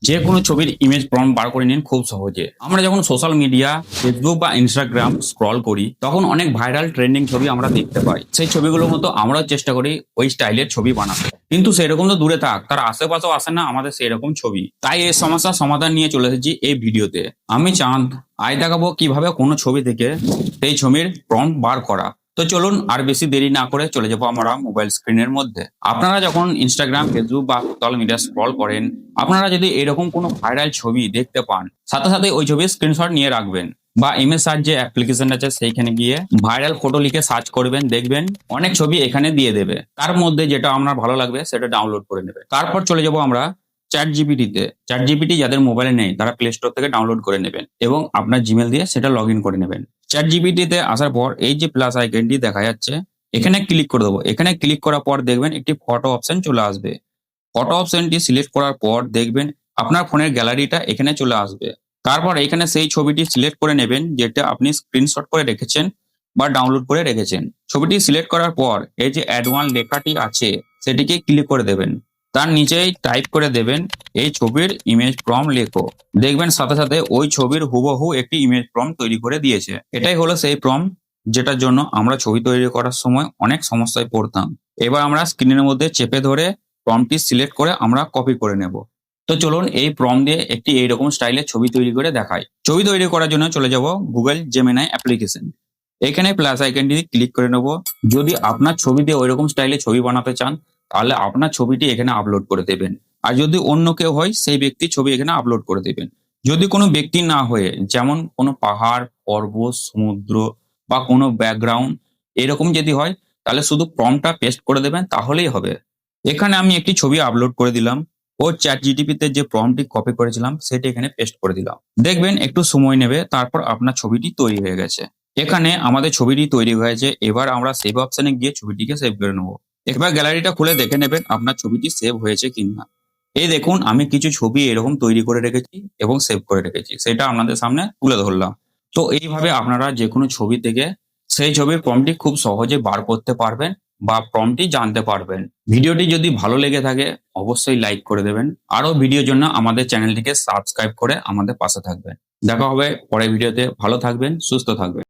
যে কোনো ছবির ইমেজ প্রম্পট বার করে নিন খুব সহজে। আমরা যখন সোশ্যাল মিডিয়া ফেসবুক বা ইনস্টাগ্রাম স্ক্রল করি তখন অনেক ভাইরাল ট্রেন্ডিং ছবি আমরা দেখতে পাই। সেই ছবিগুলোর মতো আমরাও চেষ্টা করি ওই স্টাইলের ছবি বানাতে, কিন্তু সেরকম তো দূরে থাক, তার আশেপাশেও আসে না আমাদের সেরকম ছবি। তাই এই সমস্যার সমাধান নিয়ে চলে এসেছি এই ভিডিওতে। আমি চাঁদ, আজ দেখাবো কিভাবে কোনো ছবি থেকে সেই ছবির প্রম্পট বার করা। তো চলুন আর বেশি দেরি না করে চলে যাবো আমরা মোবাইল স্ক্রিনের মধ্যে। আপনারা যখন ইনস্টাগ্রাম ফেসবুক বা সোশ্যাল মিডিয়া স্ক্রল করেন, আপনারা যদি এরকম কোনো ভাইরাল ছবি দেখতে পান, সাথে সাথে ওই ছবির স্ক্রিনশট নিয়ে রাখবেন বা ইমেজ সার্চ যে অ্যাপ্লিকেশন আছে সেইখানে গিয়ে ভাইরাল ফটো লিখে সার্চ করবেন, দেখবেন অনেক ছবি এখানে দিয়ে দেবে। তার মধ্যে যেটা আপনার ভালো লাগবে সেটা ডাউনলোড করে নেবে। তারপর চলে যাব আমরা চ্যাট জিপিটিতে। চ্যাট জিপিটি যাদের মোবাইলে নেই তারা প্লে স্টোর থেকে ডাউনলোড করে নেবেন এবং আপনার জিমেল দিয়ে সেটা লগ ইন করে নেবেন। চ্যাট জিপিটিতে আসার পর এই যে প্লাস আইকনটি দেখা যাচ্ছে, এখানে ক্লিক করে দেবো। এখানে ক্লিক করার পর দেখবেন একটি ফটো অপশন চলে আসবে। ফটো অপশনটি সিলেক্ট করার পর দেখবেন আপনার ফোনের গ্যালারিটা এখানে চলে আসবে। তারপর এখানে সেই ছবিটি সিলেক্ট করে নেবেন যেটা আপনি স্ক্রিনশট করে রেখেছেন বা ডাউনলোড করে রেখেছেন। ছবিটি সিলেক্ট করার পর এই যে অ্যাড ওয়ান লেখাটি আছে সেটিকে ক্লিক করে দেবেন। তার নিচেই টাইপ করে দেবেন এই ছবির ইমেজ প্রম্পট লেখো। দেখবেন সাথে সাথে ওই ছবির হুবহু একটি ইমেজ প্রম্পট তৈরি করে দিয়েছে। এটাই হলো সেই প্রম্পট যেটার জন্য আমরা ছবি তৈরি করার সময় অনেক সমস্যায় পড়তাম। এবার আমরা স্ক্রিনের মধ্যে চেপে ধরে প্রম্পটটি সিলেক্ট করে আমরা কপি করে নেব। তো চলুন এই প্রম্পট দিয়ে একটি এইরকম স্টাইলের ছবি তৈরি করে দেখাই। ছবি তৈরি করার জন্য চলে যাব গুগল জেমিনাই অ্যাপ্লিকেশন। এখানে প্লাস আইকনটি ক্লিক করে নেব। যদি আপনার ছবি দিয়ে ওইরকম স্টাইলে ছবি বানাতে চান তাহলে আপনার ছবিটি এখানে আপলোড করে দেবেন, আর যদি অন্য কেউ হয় সেই ব্যক্তির ছবি এখানে আপলোড করে দেবেন। যদি কোনো ব্যক্তি না হয়ে, যেমন কোনো পাহাড়, পর্বত, সমুদ্র বা কোনো ব্যাকগ্রাউন্ড এরকম যদি হয় তাহলে শুধু প্রম্পটটা পেস্ট করে দেবেন, তাহলেই হবে। এখানে আমি একটি ছবি আপলোড করে দিলাম ও চ্যাট জিটিপিতে যে প্রম্পটটি কপি করেছিলাম সেটি এখানে পেস্ট করে দিলাম। দেখবেন একটু সময় নেবে, তারপর আপনার ছবিটি তৈরি হয়ে গেছে। এখানে আমাদের ছবিটি তৈরি হয়েছে। এবার আমরা সেভ অপশনে গিয়ে ছবিটিকে সেভ করে নেবো। এবার গ্যালারিটা খুলে দেখে নেবেন আপনার ছবিটি সেভ হয়েছে কিনা। এই দেখুন আমি কিছু ছবি এরকম তৈরি করে রেখেছি এবং সেভ করে রেখেছি, সেটা আপনাদের সামনে তুলে ধরলাম। তো এইভাবে আপনারা যে কোনো ছবি থেকে সেই ছবির প্রম্পটটি খুব সহজে বার করতে পারবেন বা প্রম্পটটি জানতে পারবেন। ভিডিওটি যদি ভালো লেগে থাকে অবশ্যই লাইক করে দেবেন। আরো ভিডিওর জন্য আমাদের চ্যানেলটিকে সাবস্ক্রাইব করে আমাদের পাশে থাকবেন। দেখা হবে পরের ভিডিওতে। ভালো থাকবেন, সুস্থ থাকবেন।